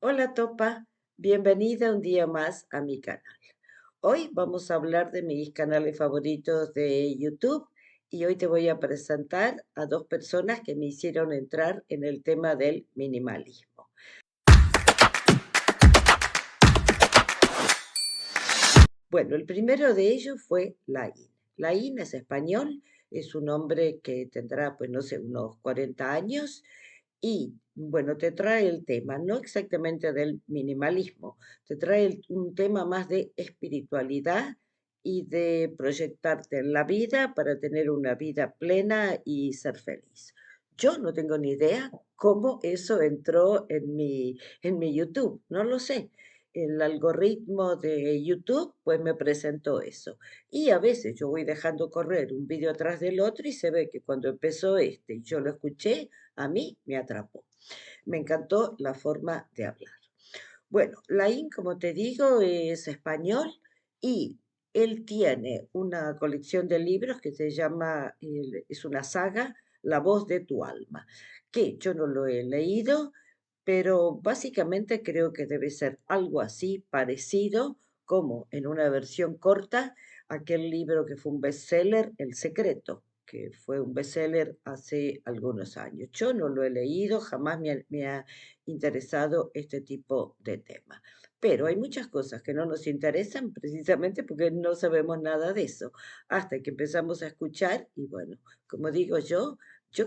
Hola Topa, bienvenida un día más a mi canal. Hoy vamos a hablar de mis canales favoritos de YouTube y hoy te voy a presentar a dos personas que me hicieron entrar en el tema del minimalismo. Bueno, el primero de ellos fue Laín. Laín es español, es un hombre que tendrá, pues no sé, unos 40 años y, bueno, te trae el tema, no exactamente del minimalismo, te trae un tema más de espiritualidad y de proyectarte en la vida para tener una vida plena y ser feliz. Yo no tengo ni idea cómo eso entró en mi YouTube, no lo sé. El algoritmo de YouTube, pues me presentó eso. Y a veces yo voy dejando correr un vídeo atrás del otro y se ve que cuando empezó este y yo lo escuché, a mí me atrapó. Me encantó la forma de hablar. Bueno, Laín, como te digo, es español y él tiene una colección de libros que se llama, es una saga, La voz de tu alma, que yo no lo he leído, pero básicamente creo que debe ser algo así parecido como en una versión corta aquel libro que fue un bestseller, El secreto, que fue un bestseller hace algunos años. Yo no lo he leído, jamás me ha interesado este tipo de tema. Pero hay muchas cosas que no nos interesan precisamente porque no sabemos nada de eso, hasta que empezamos a escuchar y bueno, como digo yo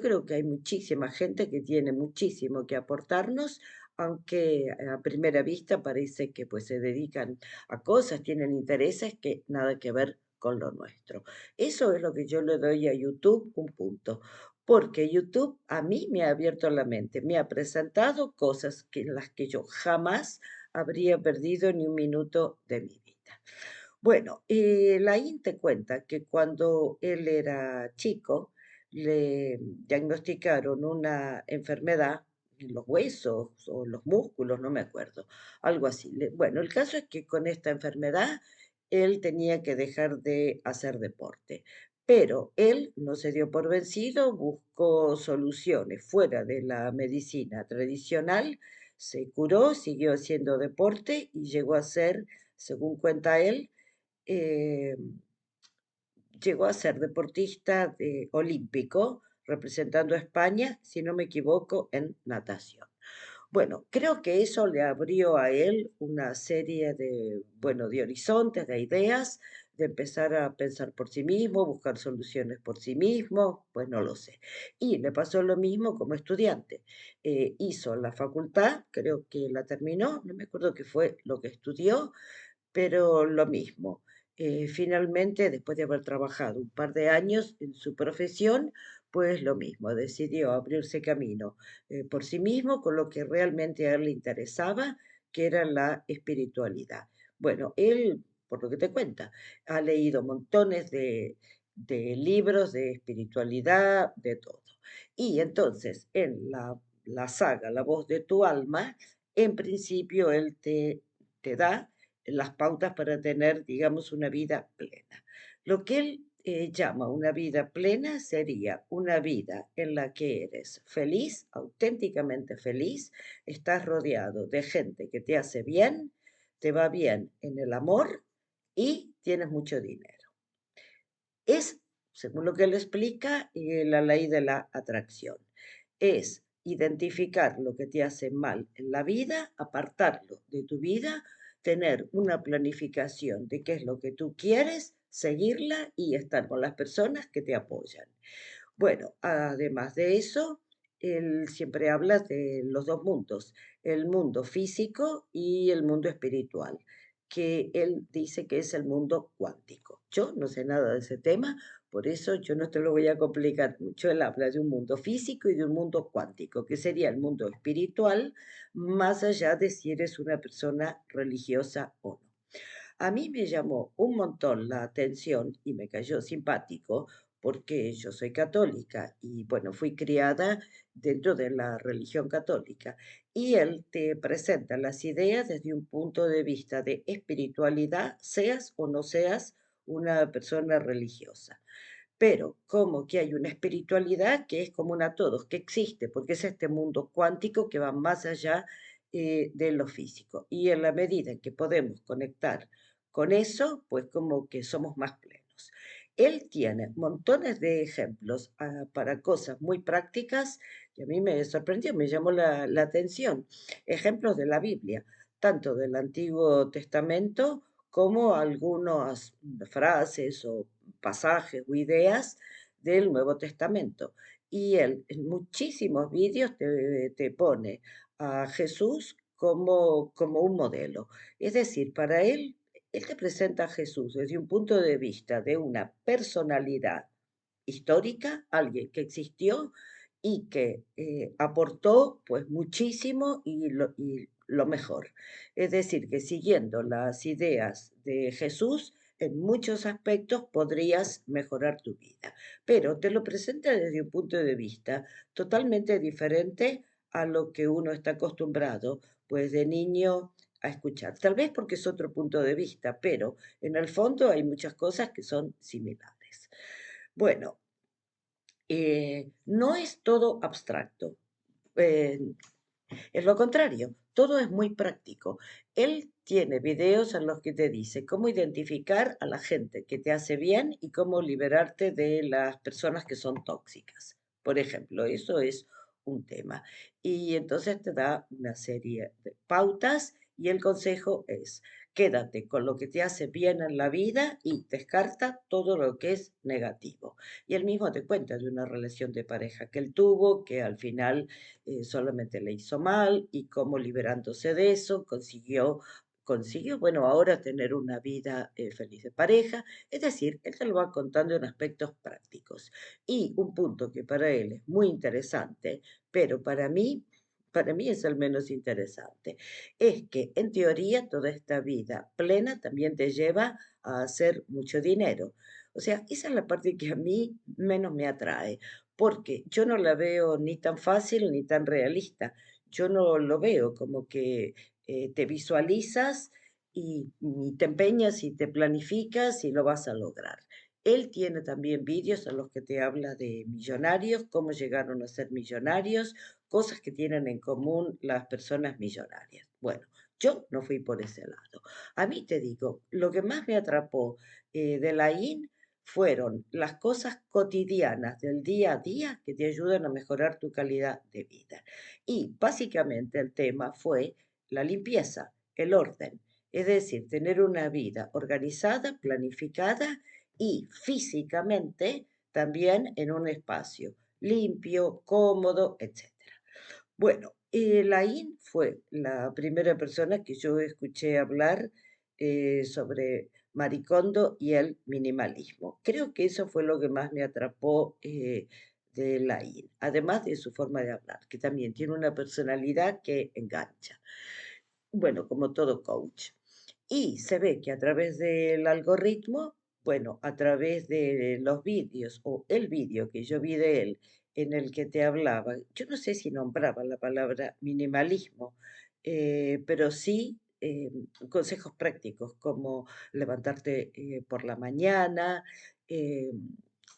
creo que hay muchísima gente que tiene muchísimo que aportarnos, aunque a primera vista parece que pues se dedican a cosas, tienen intereses que nada que ver con lo nuestro. Eso es lo que yo le doy a YouTube un punto, porque YouTube a mí me ha abierto la mente, me ha presentado cosas que en las que yo jamás habría perdido ni un minuto de mi vida. Bueno, Laín te cuenta que cuando él era chico, le diagnosticaron una enfermedad en los huesos o los músculos, no me acuerdo, algo así. Bueno, el caso es que con esta enfermedad él tenía que dejar de hacer deporte, pero él no se dio por vencido, buscó soluciones fuera de la medicina tradicional, se curó, siguió haciendo deporte y llegó a ser, según cuenta él, eh, llegó a ser deportista olímpico, representando a España, si no me equivoco, en natación. Bueno, creo que eso le abrió a él una serie de, bueno, de horizontes, de ideas, de empezar a pensar por sí mismo, buscar soluciones por sí mismo, pues no lo sé. Y le pasó lo mismo como estudiante. Hizo la facultad, creo que la terminó, no me acuerdo qué fue lo que estudió, pero lo mismo, finalmente, después de haber trabajado un par de años en su profesión, pues lo mismo, decidió abrirse camino, por sí mismo con lo que realmente a él le interesaba, que era la espiritualidad. Bueno, él, por lo que te cuenta, ha leído montones de libros de espiritualidad, de todo. Y entonces, en la saga La voz de tu alma, en principio él te da las pautas para tener, digamos, una vida plena. Lo que él llama una vida plena sería una vida en la que eres feliz, auténticamente feliz, estás rodeado de gente que te hace bien, te va bien en el amor y tienes mucho dinero. Es, según lo que él explica, la ley de la atracción. Es identificar lo que te hace mal en la vida, apartarlo de tu vida, tener una planificación de qué es lo que tú quieres, seguirla y estar con las personas que te apoyan. Bueno, además de eso, él siempre habla de los dos mundos, el mundo físico y el mundo espiritual, que él dice que es el mundo cuántico. Yo no sé nada de ese tema, por eso yo no te lo voy a complicar mucho. Él habla de un mundo físico y de un mundo cuántico, que sería el mundo espiritual, más allá de si eres una persona religiosa o no. A mí me llamó un montón la atención y me cayó simpático porque yo soy católica y bueno, fui criada dentro de la religión católica y él te presenta las ideas desde un punto de vista de espiritualidad, seas o no seas una persona religiosa. Pero como que hay una espiritualidad que es común a todos, que existe, porque es este mundo cuántico que va más allá de lo físico. Y en la medida en que podemos conectar con eso, pues como que somos más plenos. Él tiene montones de ejemplos para cosas muy prácticas y a mí me sorprendió, me llamó la atención. Ejemplos de la Biblia, tanto del Antiguo Testamento como algunas frases o pasajes o ideas del Nuevo Testamento. Y él en muchísimos vídeos te pone a Jesús como un modelo. Es decir, para él te presenta a Jesús desde un punto de vista de una personalidad histórica, alguien que existió y que aportó pues muchísimo y lo mejor. Es decir, que siguiendo las ideas de Jesús, en muchos aspectos podrías mejorar tu vida, pero te lo presenta desde un punto de vista totalmente diferente a lo que uno está acostumbrado, pues de niño a escuchar. Tal vez porque es otro punto de vista, pero en el fondo hay muchas cosas que son similares. Bueno, no es todo abstracto. Eh, es lo contrario, todo es muy práctico. Él tiene videos en los que te dice cómo identificar a la gente que te hace bien y cómo liberarte de las personas que son tóxicas. Por ejemplo, eso es un tema. Y entonces te da una serie de pautas y el consejo es, quédate con lo que te hace bien en la vida y descarta todo lo que es negativo. Y él mismo te cuenta de una relación de pareja que él tuvo, que al final solamente le hizo mal y cómo liberándose de eso consiguió, bueno, ahora tener una vida feliz de pareja. Es decir, él te lo va contando en aspectos prácticos. Y un punto que para él es muy interesante, pero para mí es el menos interesante, es que en teoría toda esta vida plena también te lleva a hacer mucho dinero. O sea, esa es la parte que a mí menos me atrae, porque yo no la veo ni tan fácil ni tan realista. Yo no lo veo como que te visualizas y te empeñas y te planificas y lo vas a lograr. Él tiene también vídeos en los que te habla de millonarios, cómo llegaron a ser millonarios, cosas que tienen en común las personas millonarias. Bueno, yo no fui por ese lado. A mí te digo, lo que más me atrapó de la IN fueron las cosas cotidianas del día a día que te ayudan a mejorar tu calidad de vida. Y básicamente el tema fue la limpieza, el orden, es decir, tener una vida organizada, planificada y físicamente también en un espacio limpio, cómodo, etcétera. Bueno, Laín fue la primera persona que yo escuché hablar sobre Maricondo y el minimalismo. Creo que eso fue lo que más me atrapó de Laín, además de su forma de hablar, que también tiene una personalidad que engancha. Bueno, como todo coach. Y se ve que a través del algoritmo, bueno, a través de los vídeos o el vídeo que yo vi de él en el que te hablaba, yo no sé si nombraba la palabra minimalismo, pero sí consejos prácticos como levantarte por la mañana, eh,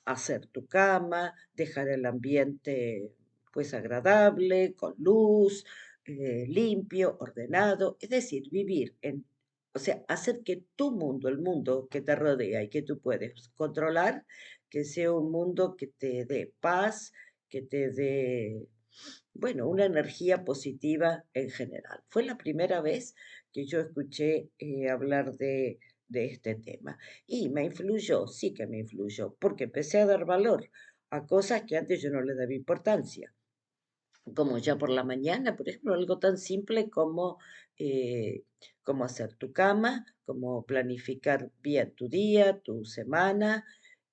hacer tu cama, dejar el ambiente pues agradable, con luz, limpio, ordenado, es decir, vivir en, o sea, hacer que tu mundo, el mundo que te rodea y que tú puedes controlar, que sea un mundo que te dé paz, que te dé, bueno, una energía positiva en general. Fue la primera vez que yo escuché hablar de este tema y me influyó, sí que me influyó, porque empecé a dar valor a cosas que antes yo no le daba importancia como ya por la mañana, por ejemplo, algo tan simple eh, como hacer tu cama, como planificar bien tu día, tu semana.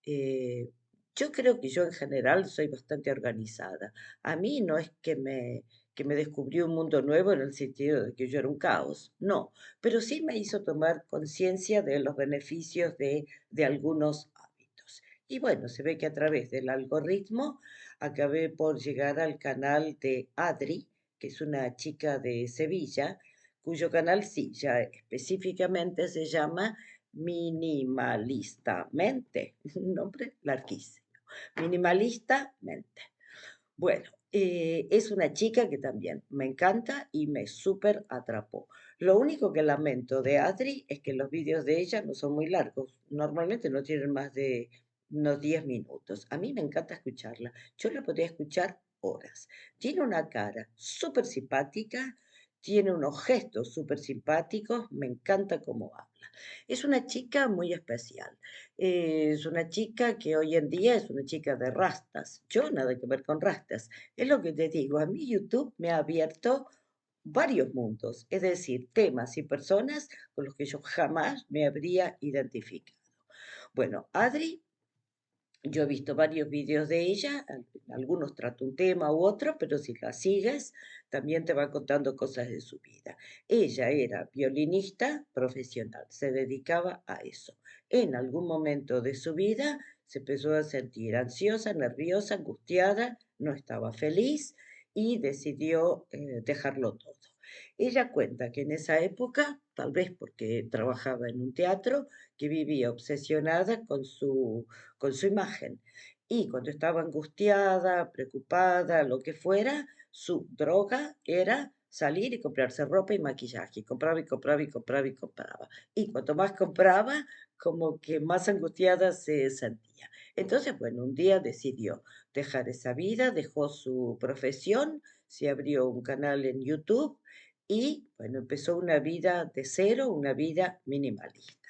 eh, yo creo que yo en general soy bastante organizada. A mí no es que me descubrió un mundo nuevo en el sentido de que yo era un caos, no, pero sí me hizo tomar conciencia de los beneficios de algunos hábitos. Y bueno, se ve que a través del algoritmo acabé por llegar al canal de Adri, que es una chica de Sevilla, cuyo canal sí, ya específicamente se llama Minimalistamente, un nombre larguísimo, Minimalistamente. Bueno, Es una chica que también me encanta y me súper atrapó. Lo único que lamento de Adri es que los vídeos de ella no son muy largos. Normalmente no tienen más de unos 10 minutos. A mí me encanta escucharla. Yo la podría escuchar horas. Tiene una cara súper simpática, tiene unos gestos súper simpáticos, me encanta cómo habla. Es una chica muy especial. Es una chica que hoy en día es una chica de rastas. Yo nada que ver con rastas. Es lo que te digo, a mí YouTube me ha abierto varios mundos, es decir, temas y personas con los que yo jamás me habría identificado. Bueno, Adri, yo he visto varios vídeos de ella, algunos trata un tema u otro, pero si la sigues, también te va contando cosas de su vida. Ella era violinista profesional, se dedicaba a eso. En algún momento de su vida se empezó a sentir ansiosa, nerviosa, angustiada, no estaba feliz y decidió dejarlo todo. Ella cuenta que en esa época, tal vez porque trabajaba en un teatro, que vivía obsesionada con su imagen. Y cuando estaba angustiada, preocupada, lo que fuera, su droga era salir y comprarse ropa y maquillaje. Y compraba y compraba y compraba y compraba. Y cuanto más compraba, como que más angustiada se sentía. Entonces, bueno, un día decidió dejar esa vida, dejó su profesión, se abrió un canal en YouTube y, bueno, empezó una vida de cero, una vida minimalista.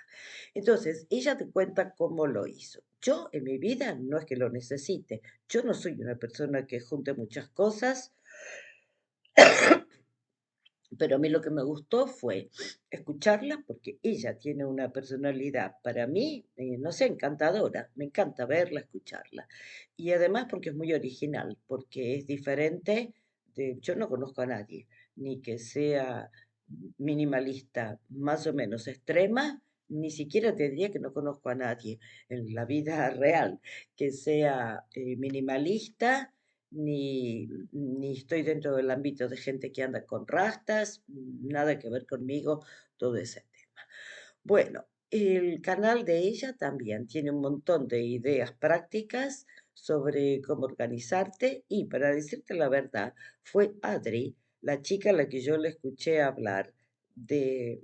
Entonces, ella te cuenta cómo lo hizo. Yo en mi vida no es que lo necesite. Yo no soy una persona que junte muchas cosas, pero a mí lo que me gustó fue escucharla porque ella tiene una personalidad para mí, no sé, encantadora. Me encanta verla, escucharla. Y además porque es muy original, porque es diferente de, yo no conozco a nadie, ni que sea minimalista más o menos extrema, ni siquiera te diría que no conozco a nadie en la vida real que sea minimalista ni estoy dentro del ámbito de gente que anda con rastas, nada que ver conmigo, todo ese tema. Bueno, el canal de ella también tiene un montón de ideas prácticas sobre cómo organizarte y para decirte la verdad, fue Adri, la chica a la que yo le escuché hablar de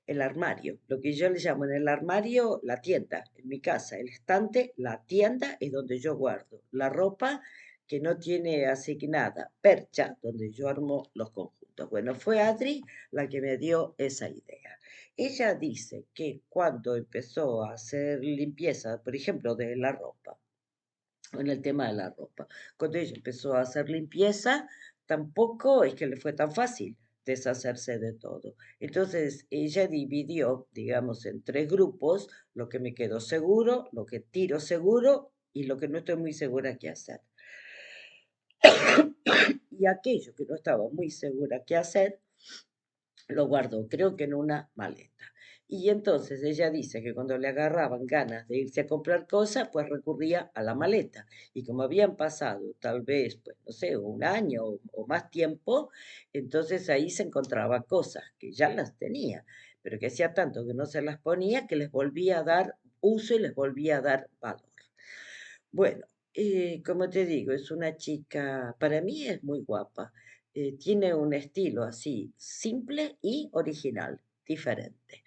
el armario, lo que yo le llamo en el armario la tienda, en mi casa, el estante, la tienda es donde yo guardo la ropa que no tiene asignada percha, donde yo armo los conjuntos. Bueno, fue Adri la que me dio esa idea. Ella dice que cuando empezó a hacer limpieza, por ejemplo, de la ropa, en el tema de la ropa. Cuando ella empezó a hacer limpieza, tampoco es que le fue tan fácil deshacerse de todo. Entonces, ella dividió, digamos, en tres grupos, lo que me quedó seguro, lo que tiro seguro y lo que no estoy muy segura qué hacer. Y aquello que no estaba muy segura qué hacer, lo guardó, creo que en una maleta. Y entonces ella dice que cuando le agarraban ganas de irse a comprar cosas, pues recurría a la maleta. Y como habían pasado tal vez, pues no sé, un año o más tiempo, entonces ahí se encontraba cosas que ya las tenía, pero que hacía tanto que no se las ponía que les volvía a dar uso y les volvía a dar valor. Bueno, como te digo, es una chica, para mí es muy guapa. Tiene un estilo así, simple y original, diferente.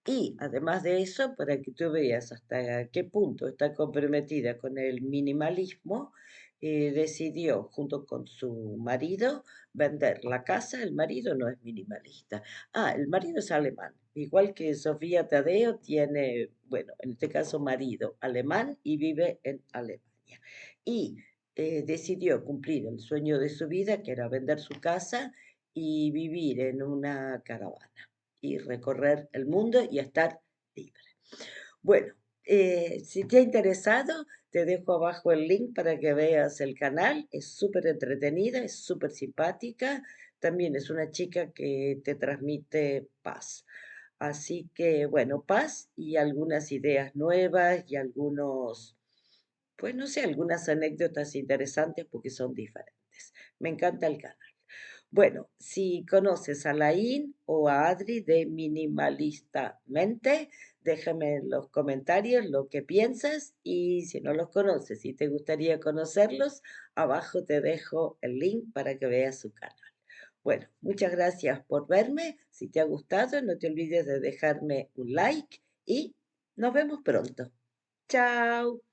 Y además de eso, para que tú veas hasta qué punto está comprometida con el minimalismo, decidió, junto con su marido, vender la casa. El marido no es minimalista. Ah, el marido es alemán. Igual que Sofía Tadeo tiene, bueno, en este caso marido alemán y vive en Alemania. Y decidió cumplir el sueño de su vida, que era vender su casa y vivir en una caravana y recorrer el mundo y estar libre. Bueno, si te ha interesado, te dejo abajo el link para que veas el canal. Es súper entretenida, es súper simpática. También es una chica que te transmite paz. Así que, bueno, paz y algunas ideas nuevas y algunos, pues no sé, algunas anécdotas interesantes porque son diferentes. Me encanta el canal. Bueno, si conoces a Laín o a Adri de Minimalistamente, Déjame en los comentarios lo que piensas y si no los conoces y te gustaría conocerlos, abajo te dejo el link para que veas su canal. Bueno, muchas gracias por verme. Si te ha gustado, no te olvides de dejarme un like y nos vemos pronto. Chao.